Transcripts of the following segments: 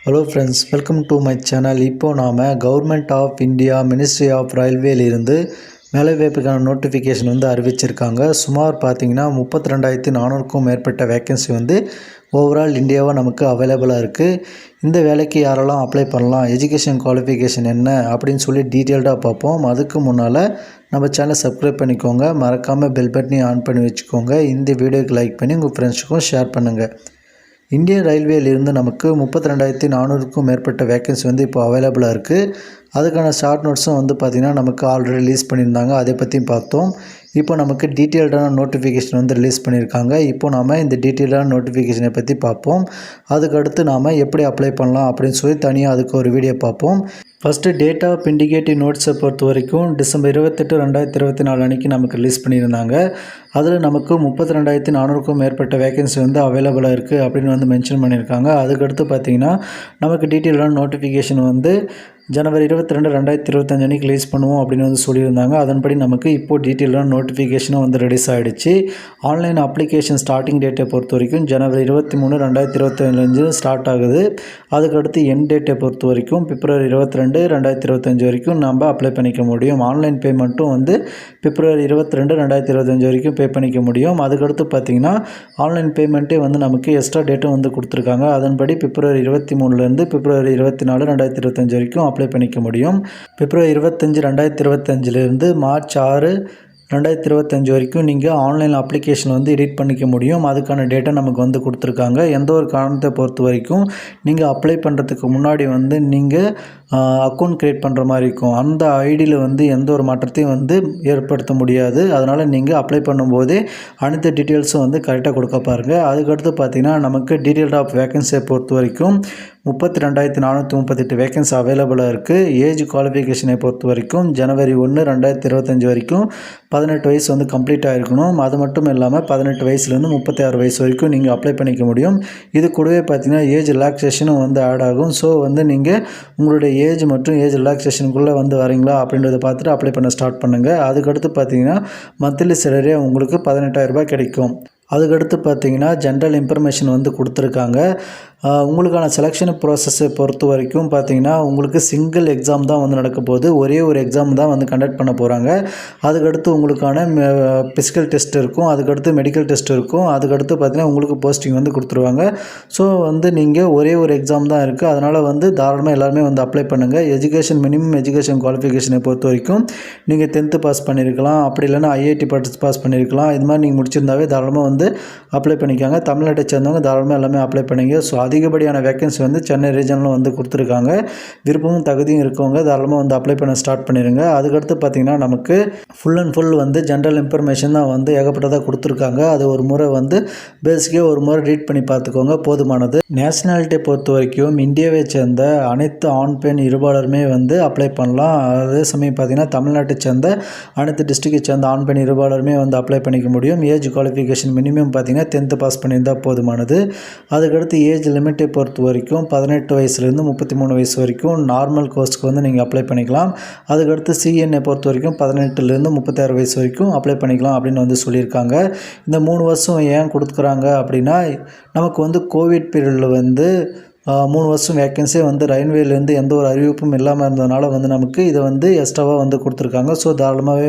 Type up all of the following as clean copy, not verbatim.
Hello friends, welcome to my channel. இப்போது நாம் government of India ministry of ரயில்வேலிருந்து வேலைவாய்ப்புக்கான நோட்டிஃபிகேஷன் அறிவிச்சிருக்காங்க. சுமார் பார்த்திங்கன்னா 32,400க்கும் மேற்பட்ட வேக்கன்சி ஓவரால் இந்தியாவாக நமக்கு அவைலபிளாக இருக்குது. இந்த வேலைக்கு யாரெல்லாம் அப்ளை பண்ணலாம், எஜுகேஷன் குவாலிஃபிகேஷன் என்ன அப்படின்னு சொல்லி டீட்டெயில்டாக பார்ப்போம். அதுக்கு முன்னால் நம்ம சேனலை சப்ஸ்கிரைப் பண்ணிக்கோங்க, மறக்காமல் பெல் பட்டனையும் ஆன் பண்ணி வச்சுக்கோங்க. இந்த வீடியோக்கு லைக் பண்ணி உங்கள் ஃப்ரெண்ட்ஸுக்கும் ஷேர் பண்ணுங்கள். இந்தியன் ரயில்வேலிருந்து நமக்கு 32,400க்கும் மேற்பட்ட வேக்கன்சி இப்போ அவைலபிளாக இருக்குது. அதுக்கான ஷார்ட் நோட்ஸும் பார்த்திங்கன்னா நமக்கு ஆல்ரெடி ரிலீஸ் பண்ணியிருந்தாங்க. அதை பற்றியும் பார்த்தோம். இப்போ நமக்கு டீட்டெயில்டான நோட்டிஃபிகேஷன் ரிலீஸ் பண்ணியிருக்காங்க. இப்போ நாம் இந்த டீட்டெயில்டான நோட்டிஃபிகேஷனை பற்றி பார்ப்போம். அதுக்கடுத்து நாம் எப்படி அப்ளை பண்ணலாம் அப்படின்னு சொல்லி தனியாக அதுக்கு ஒரு வீடியோ பார்ப்போம். ஃபஸ்ட்டு டேட் ஆஃப் இண்டிகேட்டிவ் நோட்ஸை பொறுத்த வரைக்கும் டிசம்பர் 28, 2024 அன்றைக்கி நமக்கு ரிலீஸ் பண்ணியிருந்தாங்க. அதில் நமக்கு 32,400க்கும் மேற்பட்ட வேக்கன்சி அவைலபிளாக இருக்குது அப்படின்னு மென்ஷன் பண்ணியிருக்காங்க. அதுக்கடுத்து பார்த்திங்கன்னா நமக்கு டீட்டெயிலான நோட்டிஃபிகேஷன் ஜனவரி 22, 2025 அன்றைக்கி ரிலீஸ் பண்ணுவோம் அப்படின்னு சொல்லியிருந்தாங்க. அதன்படி நமக்கு இப்போது டீட்டெயிலான நோட்டிஃபிகேஷனும் ரிலீஸ் ஆகிடுச்சு. ஆன்லைன் அப்ளிகேஷன் ஸ்டார்டிங் டேட்டை பொறுத்த வரைக்கும் ஜனவரி 23, 2025 ஸ்டார்ட் ஆகுது. அதுக்கடுத்து எண்ட் டேட்டை பொறுத்த வரைக்கும் பிப்ரவரி 22, 2025 வரைக்கும் நம்ம அப்ளை பண்ணிக்க முடியும். ஆன்லைன் பேமெண்ட்டும் பிப்ரவரி 22, 2025 வரைக்கும் பே பண்ணிக்க முடியும். அதுக்கடுத்து பார்த்திங்கன்னா ஆன்லைன் பேமெண்ட்டே நமக்கு எக்ஸ்ட்ரா டேட்டும் கொடுத்துருக்காங்க. அதன்படி பிப்ரவரி 23லேருந்து பிப்ரவரி 24, 2025 வரைக்கும் அப்ளை பண்ணிக்க முடியும். பிப்ரவரி 25, 2025லேருந்து மார்ச் 6, 2025 வரைக்கும் நீங்கள் ஆன்லைன் அப்ளிகேஷன் எடிட் பண்ணிக்க முடியும். அதுக்கான டேட்டா நமக்கு கொடுத்துருக்காங்க. எந்த ஒரு காரணத்தை பொறுத்த வரைக்கும் நீங்கள் அப்ளை பண்ணுறதுக்கு முன்னாடி நீங்கள் அக்கௌண்ட் க்ரியேட் பண்ணுற மாதிரி இருக்கும். அந்த ஐடியில் எந்த ஒரு மாற்றத்தையும் ஏற்படுத்த முடியாது. அதனால் நீங்கள் அப்ளை பண்ணும்போதே அனைத்து டீட்டெயில்ஸும் கரெக்டாக கொடுக்க பாருங்கள். அதுக்கடுத்து பார்த்திங்கன்னா நமக்கு டீட்டெயில் ஆஃப் வேக்கன்சியை பொறுத்த வரைக்கும் 32,438 வேக்கன்சி அவைலபிளாக இருக்குது. ஏஜ் குவாலிஃபிகேஷனை பொறுத்த வரைக்கும் ஜனவரி 1, 2025 வரைக்கும் 18 வயசு கம்ப்ளீட் ஆகிருக்கணும். அது மட்டும் இல்லாமல் 18 வயசுலேருந்து 36 வயசு வரைக்கும் நீங்கள் அப்ளை பண்ணிக்க முடியும். இது கூடவே பார்த்திங்கன்னா ஏஜ் ரிலாக்ஸேஷனும் ஆட் ஆகும். ஸோ நீங்கள் உங்களுடைய ஏஜ் மற்றும் ஏஜ் ரிலாக்ஸேஷனுக்குள்ளே வரீங்களா அப்படின்றத பார்த்துட்டு அப்ளை பண்ண ஸ்டார்ட் பண்ணுங்கள். அதுக்கடுத்து பார்த்திங்கன்னா மந்த்லி சேலரியாக உங்களுக்கு 18,000 ரூபாய் கிடைக்கும். அதுக்கடுத்து பார்த்திங்கன்னா ஜென்ரல் இன்ஃபர்மேஷன் கொடுத்துருக்காங்க. உங்களுக்கான செலெக்ஷன் ப்ராசஸை பொறுத்த வரைக்கும் பார்த்திங்கன்னா உங்களுக்கு சிங்கிள் எக்ஸாம் தான் நடக்க போகுது. ஒரே ஒரு எக்ஸாம் தான் கண்டக்ட் பண்ண போகிறாங்க. அதுக்கடுத்து உங்களுக்கான ஃபிசிக்கல் டெஸ்ட் இருக்கும். அதுக்கடுத்து மெடிக்கல் டெஸ்ட் இருக்கும். அதுக்கடுத்து பார்த்திங்கன்னா உங்களுக்கு போஸ்டிங் கொடுத்துருவாங்க. ஸோ நீங்கள் ஒரே ஒரு எக்ஸாம் தான் இருக்குது. அதனால் தாராளமாக எல்லாருமே அப்ளை பண்ணுங்கள். எஜுகேஷன் மினிமம் எஜுகேஷன் குவாலிஃபிகேஷனை பொறுத்த வரைக்கும் நீங்கள் 10th பாஸ் பண்ணியிருக்கலாம், அப்படி இல்லைன்னா ஐஐடி பாஸ் பண்ணியிருக்கலாம். இது மாதிரி நீங்கள் முடிச்சிருந்தாவே தாராளமாக அப்ளை பண்ணிக்காங்க. தமிழ்நாட்டை சேர்ந்தவங்க தாராளமாக எல்லாமே அப்ளை பண்ணிங்க. ஸோ அதிகப்படியான வேக்கன்சி சென்னை ரீஜனில் கொடுத்துருக்காங்க. விருப்பமும் தகுதியும் இருக்கவங்க தாராளமாக அப்ளை பண்ண ஸ்டார்ட் பண்ணிடுங்க. அதுக்கடுத்து பார்த்திங்கன்னா நமக்கு full and full general information தான் ஏகப்பட்டதாக கொடுத்துருக்காங்க. அது ஒரு முறை பேசிக்காக ஒரு முறை ரீட் பண்ணி பார்த்துக்கோங்க, போதுமானது. நேஷனாலிட்டியை பொறுத்த வரைக்கும் இந்தியாவை சேர்ந்த அனைத்து ஆண் பெண் இருபாலருமே அப்ளை பண்ணலாம். அதே சமயம் பார்த்திங்கன்னா தமிழ்நாட்டை சேர்ந்த அனைத்து டிஸ்ட்ரிக்டை சேர்ந்த ஆண் பெண் இருபாலருமே அப்ளை பண்ணிக்க முடியும். ஏஜ் குவாலிஃபிகேஷன் மினிமம் பார்த்திங்கன்னா 10th பாஸ் பண்ணியிருந்தால் போதுமானது. அதுக்கடுத்து ஏஜ் லிமிட்டை பொறுத்த வரைக்கும் 18 வயசுலேருந்து 33 வயசு வரைக்கும் நார்மல் கோர்ஸ்க்கு நீங்கள் அப்ளை பண்ணிக்கலாம். அதுக்கடுத்து சிஎன்ஏ பொறுத்த வரைக்கும் 18லேருந்து 36 வயசு வரைக்கும் அப்ளை பண்ணிக்கலாம் அப்படின்னு சொல்லியிருக்காங்க. இந்த 3 வருஷம் ஏன் கொடுக்குறாங்க அப்படின்னா நமக்கு கோவிட் பீரியடில் 3 வருஷம் வேக்கன்சி ரயில்வேலேருந்து எந்த ஒரு அறிவிப்பும் இல்லாமல் இருந்ததுனால நமக்கு இதை எக்ஸ்ட்ராவாக கொடுத்துருக்காங்க. ஸோ தாராளமாகவே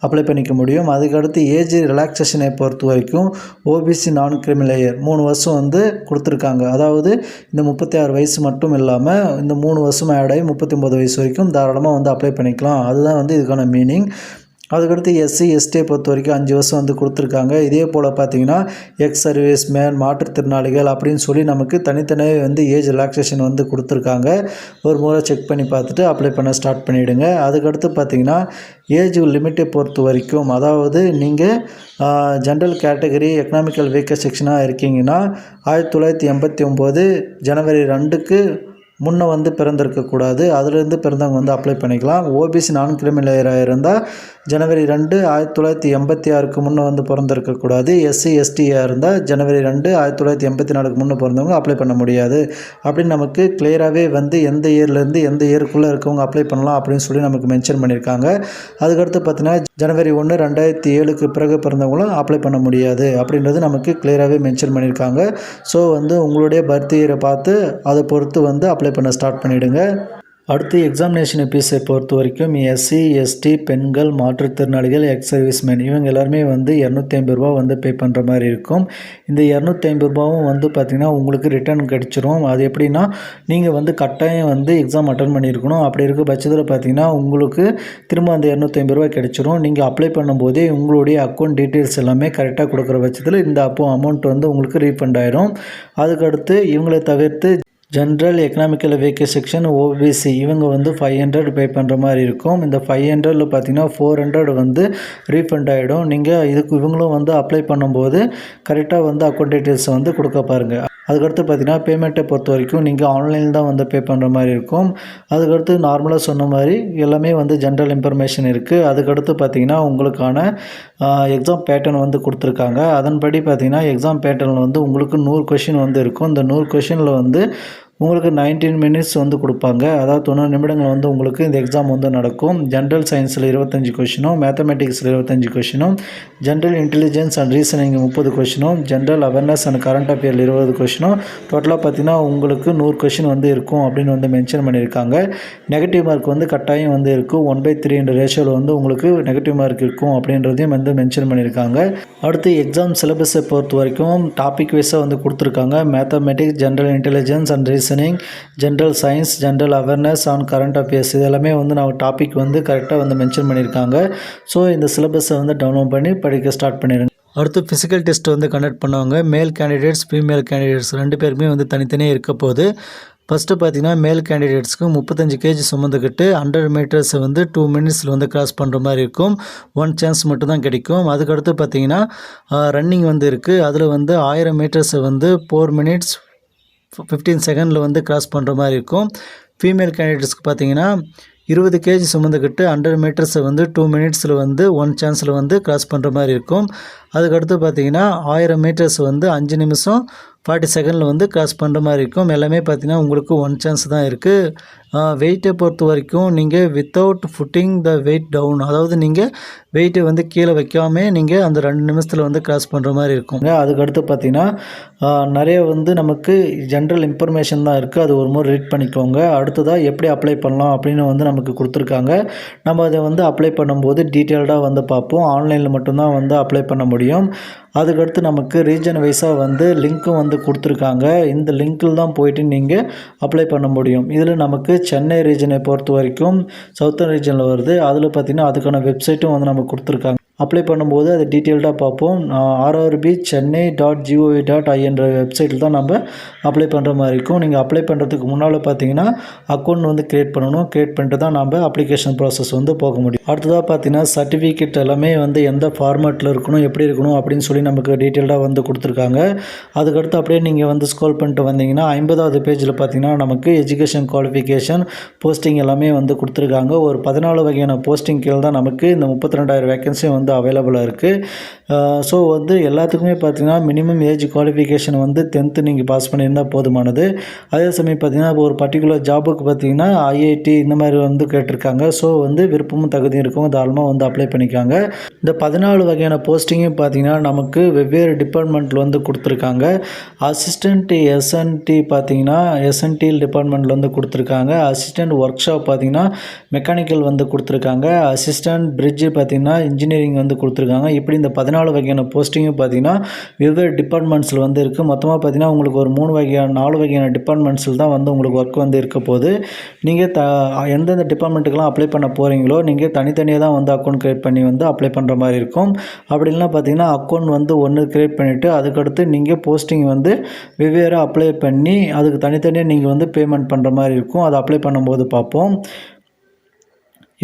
அப்ளை பண்ணிக்க முடியும். அதுக்கடுத்து ஏஜ் ரிலாக்ஸேஷனை பொறுத்த வரைக்கும் ஓபிசி நான் கிரிமிலேயர் 3 வருஷம் கொடுத்துருக்காங்க. அதாவது இந்த 36 வயசு மட்டும் இல்லாமல் இந்த 3 வருஷம் ஆட் ஆகி 39 வயசு வரைக்கும் தாராளமாக அப்ளை பண்ணிக்கலாம். அதுதான் இதுக்கான மீனிங். அதுக்கடுத்து எஸ்சி எஸ்டியை பொறுத்த வரைக்கும் 5 வருஷம் கொடுத்துருக்காங்க. இதே போல் பார்த்திங்கன்னா எக்ஸ் சர்வீஸ் மேன், மாற்றுத்திறனாளிகள் அப்படின்னு சொல்லி நமக்கு தனித்தனியாக ஏஜ் ரிலாக்ஸேஷன் கொடுத்துருக்காங்க. ஒரு முறை செக் பண்ணி பார்த்துட்டு அப்ளை பண்ண ஸ்டார்ட் பண்ணிவிடுங்க. அதுக்கடுத்து பார்த்திங்கன்னா ஏஜ் லிமிட்டை பொறுத்த வரைக்கும், அதாவது நீங்கள் ஜென்ரல் கேட்டகரி எக்கனாமிக்கல் வீக்கர் செக்ஷனாக இருக்கீங்கன்னா 1989 ஜனவரி 2க்கு முன்னே வந்து பிறந்திருக்கக்கூடாது. அதுலேருந்து பிறந்தவங்க வந்து அப்ளை பண்ணிக்கலாம். ஓபிசி நான் கிரிமினலாக இருந்தால் ஜனவரி 2 1986க்கு முன்னே வந்து பிறந்திருக்கக்கூடாது. எஸ்சி எஸ்டியாக இருந்தால் ஜனவரி 2 1984க்கு முன்னே பிறந்தவங்க அப்ளை பண்ண முடியாது அப்படின்னு நமக்கு கிளியராகவே வந்து எந்த இயர்லேருந்து எந்த இயருக்குள்ளே இருக்கவங்க அப்ளை பண்ணலாம் அப்படின்னு சொல்லி நமக்கு மென்ஷன் பண்ணியிருக்காங்க. அதுக்கடுத்து பார்த்தீங்கன்னா ஜனவரி 1 2007க்கு பிறகு பிறந்தவங்களும் அப்ளை பண்ண முடியாது அப்படின்றது நமக்கு கிளியராகவே மென்ஷன் பண்ணியிருக்காங்க. ஸோ வந்து உங்களுடைய பர்த் இயரை பார்த்து அதை பொறுத்து வந்து அப்ளை பண்ண ஸ்டார்ட் பண்ணிவிடுங்க. அடுத்து எக்ஸாமினேஷன் ஃபீஸை பொறுத்த வரைக்கும் எஸ்சி எஸ்டி பெண்கள் மாற்றுத்திறனாளிகள் எக்ஸ் சர்வீஸ்மேன் இவங்க எல்லாருமே வந்து ரூ. 250 வந்து பே பண்ணுற மாதிரி இருக்கும். இந்த ரூ. 250 வந்து பார்த்திங்கன்னா உங்களுக்கு ரிட்டர்ன் கிடச்சிரும். அது எப்படின்னா நீங்கள் வந்து கட்டாயம் வந்து எக்ஸாம் அட்டன் பண்ணியிருக்கணும். அப்படி இருக்க பட்சத்தில் பார்த்திங்கன்னா உங்களுக்கு திரும்ப அந்த ரூ. 250 கிடச்சிரும். நீங்கள் அப்ளை பண்ணும்போதே உங்களுடைய அக்கௌண்ட் டீட்டெயில்ஸ் எல்லாமே கரெக்டாக கொடுக்குற பட்சத்தில் இந்த அமௌண்ட் வந்து உங்களுக்கு ரீஃபண்ட் ஆகிடும். அதுக்கடுத்து இவங்களை தவிர்த்து general economical weaker section OBC இவங்க வந்து 500 பே பண்ணுற மாதிரி இருக்கும். இந்த 500ல் பார்த்தீங்கன்னா 400 வந்து ரீஃபண்ட் ஆகிடும். நீங்கள் இவங்களும் வந்து அப்ளை பண்ணும்போது கரெக்டாக வந்து அக்கௌண்ட் டீட்டெயில்ஸை வந்து கொடுக்க பாருங்கள். அதுக்கடுத்து பார்த்தீங்கன்னா பேமெண்ட்டை பொறுத்த வரைக்கும் நீங்கள் ஆன்லைனில் தான் வந்து பே பண்ணுற மாதிரி இருக்கும். அதுக்கடுத்து நார்மலாக சொன்ன மாதிரி எல்லாமே வந்து ஜென்ரல் இன்ஃபர்மேஷன் இருக்குது. அதுக்கடுத்து பார்த்தீங்கன்னா உங்களுக்கான எக்ஸாம் பேட்டர்ன் வந்து கொடுத்துருக்காங்க. அதன்படி பார்த்தீங்கன்னா எக்ஸாம் பேட்டர்னில் வந்து உங்களுக்கு 100 கொஷின் வந்து இருக்கும். இந்த 100 கொஷினில் வந்து உங்களுக்கு 19 மினிட்ஸ் வந்து கொடுப்பாங்க. அதாவது 90 நிமிடங்கள் வந்து உங்களுக்கு இந்த எக்ஸாம் வந்து நடக்கும். ஜென்ரல் சயின்ஸில் 25 கொஷினும், மேத்தமெட்டிக்ஸில் 25 கொஷினும், ஜென்ரல் இன்டெலிஜென்ஸ் அண்ட் ரீசனிங் 30 கொஷினும், general awareness and current affair 20 கொஷினும், டோட்டலாக பார்த்தீங்கன்னா உங்களுக்கு 100 கொஷின் வந்து இருக்கும் அப்படின்னு வந்து மென்ஷன் பண்ணியிருக்காங்க. நெகட்டிவ் மார்க் வந்து கட்டாயம் வந்து இருக்கும். 1/3 என்ற ரேஷியோவில் வந்து உங்களுக்கு நெகட்டிவ் மார்க் இருக்கும் அப்படின்றதையும் வந்து மென்ஷன் பண்ணியிருக்காங்க. அடுத்து எக்ஸாம் சிலபஸை பொறுத்த வரைக்கும் டாபிக் வைஸாக வந்து கொடுத்துருக்காங்க. Mathematics, general intelligence and reasoning, general science, general awareness and current affairs இதெல்லாமே வந்து நம்ம டாபிக் வந்து கரெக்டாக வந்து மென்ஷன் பண்ணியிருக்காங்க. ஸோ இந்த சிலபஸை வந்து டவுன்லோட் பண்ணி படிக்க ஸ்டார்ட் பண்ணிடுங்க. அடுத்து ஃபிசிக்கல் டெஸ்ட் வந்து கண்டக்ட் பண்ணுவாங்க. மேல் கேண்டிடேட்ஸ் ஃபீமேல் கேண்டிடேட்ஸ் 2 பேருமே வந்து தனித்தனியாக இருக்க போது. ஃபஸ்ட்டு பார்த்தீங்கன்னா மேல் கேண்டிடேட்ஸ்க்கு 35 kg சுமந்துக்கிட்டு 100 மீட்டர்ஸை வந்து 2 மினிட்ஸில் வந்து கிராஸ் பண்ணுற மாதிரி இருக்கும். 1 சான்ஸ் மட்டும் தான் கிடைக்கும். அதுக்கடுத்து பார்த்தீங்கன்னா ரன்னிங் வந்து இருக்குது. அதில் வந்து 1000 மீட்டர்ஸை வந்து 4 மினிட்ஸ் 15 செகண்டில் வந்து கிராஸ் பண்ணுற மாதிரி இருக்கும். ஃபீமேல் கேண்டிடேட்ஸ்க்கு பார்த்தீங்கன்னா 20 kg சுமந்துக்கிட்டு 100 மீட்டர்ஸை வந்து 2 மினிட்ஸில் வந்து 1 சான்ஸில் வந்து கிராஸ் பண்ணுற மாதிரி இருக்கும். அதுக்கடுத்து பார்த்தீங்கன்னா 1000 மீட்டர்ஸ் வந்து 5 நிமிஷம் 40 செகண்டில் வந்து கிராஸ் பண்ணுற மாதிரி இருக்கும். எல்லாமே பார்த்தீங்கன்னா உங்களுக்கு 1 சான்ஸ் தான் இருக்குது. வெயிட்டை பொறுத்த வரைக்கும் நீங்கள் without putting the weight down, அதாவது நீங்கள் வெயிட்டை வந்து கீழே வைக்காமல் நீங்கள் அந்த 2 நிமிஷத்தில் வந்து கிராஸ் பண்ணுற மாதிரி இருக்குங்க. அதுக்கடுத்து பார்த்தீங்கன்னா நிறைய வந்து நமக்கு ஜென்ரல் இன்ஃபர்மேஷன் தான் இருக்குது. அது ஒரு முறை ரீட் பண்ணிக்கோங்க. அடுத்ததாக எப்படி அப்ளை பண்ணலாம் அப்படின்னு வந்து நமக்கு கொடுத்துருக்காங்க. நம்ம அதை வந்து அப்ளை பண்ணும்போது டீட்டெயில்டாக வந்து பார்ப்போம். ஆன்லைனில் மட்டும்தான் வந்து அப்ளை பண்ண முடியும். அதுக்கடுத்து நமக்கு ரீஜன் வைஸாக வந்து லிங்க்கும் வந்து கொடுத்துருக்காங்க. இந்த லிங்க்கில் தான் போயிட்டு நீங்கள் அப்ளை பண்ண முடியும். இதில் நமக்கு சென்னை ரீஜனை பொறுத்த வரைக்கும் சவுத்தர்ன் ரீஜனில் வருது. அதில் பார்த்திங்கன்னா அதுக்கான வெப்சைட்டும் வந்து நமக்கு கொடுத்துருக்காங்க. அப்ளை பண்ணும்போது அதை டீட்டெயில்டாக பார்ப்போம். rrbchennai.gov.in வெப்சைட்டில் தான் நம்ம அப்ளை பண்ணுற மாதிரி இருக்கும். நீங்கள் அப்ளை பண்ணுறதுக்கு முன்னால் பார்த்தீங்கன்னா அக்கௌண்ட் வந்து க்ரியேட் பண்ணணும். க்ரியேட் பண்ணிட்டு தான் நம்ம அப்ளிகேஷன் ப்ராசஸ் வந்து போக முடியும். அடுத்ததாக பார்த்தீங்கன்னா சர்டிஃபிகேட் எல்லாமே வந்து எந்த ஃபார்மேட்டில் இருக்கணும், எப்படி இருக்கணும் அப்படின்னு சொல்லி நமக்கு டீட்டெயில்டாக வந்து கொடுத்துருக்காங்க. அதுக்கடுத்து அப்படியே நீங்கள் வந்து ஸ்க்ரோல் பண்ணிட்டு வந்தீங்கன்னா 50வது பேஜில் பார்த்தீங்கன்னா நமக்கு எஜுகேஷன் குவாலிஃபிகேஷன் போஸ்டிங் எல்லாமே வந்து கொடுத்துருக்காங்க. ஒரு 14 வகையான போஸ்டிங் கீழே தான் நமக்கு இந்த 32,000 வேகன்சி வந்து அவைலபிளாக இருக்குது. ஸோ வந்து எல்லாத்துக்குமே பார்த்தீங்கன்னா மினிமம் ஏஜ் குவாலிஃபிகேஷன் வந்து 10th நீங்கள் பாஸ் பண்ணியிருந்தால் போதுமானது. அதே சமயம் பார்த்தீங்கன்னா ஒரு பர்டிகுலர் ஜாபுக்கு பார்த்தீங்கன்னா ஐஐடி இந்த மாதிரி வந்து கேட்டிருக்காங்க. ஸோ வந்து விருப்பமும் தகுதியும் இருக்கும், தாராளமாக வந்து அப்ளை பண்ணிக்காங்க. இந்த 14 வகையான போஸ்டிங்கும் பார்த்தீங்கன்னா நமக்கு வெவ்வேறு டிபார்ட்மெண்ட்டில் வந்து கொடுத்துருக்காங்க. அசிஸ்டண்ட் எஸ்என்டி பார்த்தீங்கன்னா எஸ்என்டி டிபார்ட்மெண்ட்டில் வந்து கொடுத்துருக்காங்க. அசிஸ்டண்ட் ஒர்க் ஷாப் பார்த்தீங்கன்னா மெக்கானிக்கல் வந்து கொடுத்துருக்காங்க. அசிஸ்டண்ட் பிரிட்ஜு பார்த்தீங்கன்னா இன்ஜினியரிங் வந்து கொடுத்துருக்காங்க. இப்படி இந்த 14 வகையான போஸ்டிங்கும் பார்த்தீங்கன்னா வெவ்வேறு டிபார்ட்மெண்ட்ஸில் வந்து இருக்குது. மொத்தமாக பார்த்தீங்கன்னா உங்களுக்கு ஒரு 4 வகையான டிபார்ட்மெண்ட்ஸில் தான் வந்து உங்களுக்கு ஒர்க் வந்து இருக்க போது. நீங்கள் எந்தெந்த டிபார்ட்மெண்ட்டுக்கெலாம் அப்ளை பண்ண போகிறீங்களோ நீங்கள் தனித்தனியாக தான் வந்து அக்கௌண்ட் க்ரியேட் பண்ணி வந்து அப்ளை பண்ணுற மாதிரி இருக்கும். அப்படின்னா பார்த்தீங்கன்னா அக்கௌண்ட் வந்து ஒன்று க்ரியேட் பண்ணிவிட்டு அதுக்கடுத்து நீங்கள் போஸ்டிங் வந்து வெவ்வேறு அப்ளை பண்ணி அதுக்கு தனித்தனியாக நீங்கள் வந்து பேமெண்ட் பண்ணுற மாதிரி இருக்கும். அதை அப்ளை பண்ணும்போது பார்ப்போம்.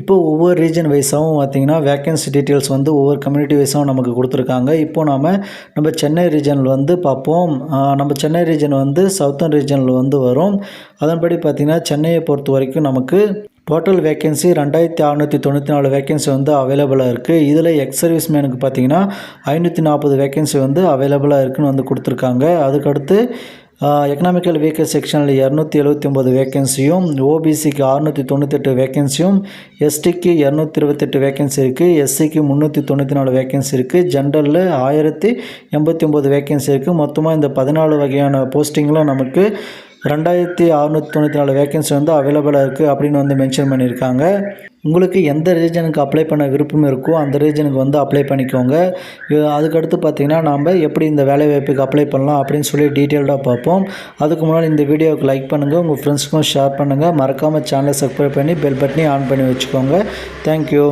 இப்போ ஒவ்வொரு ரீஜன் வைஸாகவும் பார்த்தீங்கன்னா வேக்கன்சி டீட்டெயில்ஸ் வந்து ஒவ்வொரு கம்யூனிட்டி வைஸாகவும் நமக்கு கொடுத்துருக்காங்க. இப்போ நம்ம சென்னை ரீஜனில் வந்து பார்ப்போம். நம்ம சென்னை ரீஜன் வந்து சவுத்தர்ன் ரீஜனில் வந்து வரும். அதன்படி பார்த்திங்கன்னா சென்னையை பொறுத்த வரைக்கும் நமக்கு டோட்டல் வேக்கன்சி 2694 வேக்கன்சி வந்து அவைலபிளாக இருக்குது. இதில் எக்ஸ் சர்வீஸ் மேனுக்கு பார்த்திங்கன்னா 540 வேக்கன்சி வந்து அவைலபிளாக இருக்குதுன்னு வந்து கொடுத்துருக்காங்க. அதுக்கடுத்து எக்கனாமிக்கல் வீக்கர் செக்ஷனில் 279 வேக்கன்சியும், ஓபிசிக்கு 698 வேக்கன்சியும், எஸ்டிக்கு 228 வேக்கன்சி இருக்குது, எஸ்சிக்கு 394 வேக்கன்சி இருக்குது, ஜென்ரலில் 1089 வேக்கன்சி இருக்குது. மொத்தமாக இந்த 14 வகையான போஸ்டிங்கில் நமக்கு 2694 வேக்கன்சி வந்து அவைலபிளாக இருக்குது அப்படின்னு வந்து மென்ஷன் பண்ணியிருக்காங்க. உங்களுக்கு எந்த ரீஜனுக்கு அப்ளை பண்ண விருப்பம் இருக்கோ அந்த ரீஜனுக்கு வந்து அப்ளை பண்ணிக்கோங்க. அதுக்கடுத்து பார்த்திங்கன்னா நாம் எப்படி இந்த வேலைவாய்ப்புக்கு அப்ளை பண்ணலாம் அப்படின்னு சொல்லி டீட்டெயில்டாக பார்ப்போம். அதுக்கு முன்னாடி இந்த வீடியோவுக்கு லைக் பண்ணுங்கள், உங்கள் ஃப்ரெண்ட்ஸ்க்கும் ஷேர் பண்ணுங்கள், மறக்காமல் சேனலை சப்ஸ்கிரைப் பண்ணி பெல் பட்டனையும் ஆன் பண்ணி வச்சுக்கோங்க. தேங்க்யூ.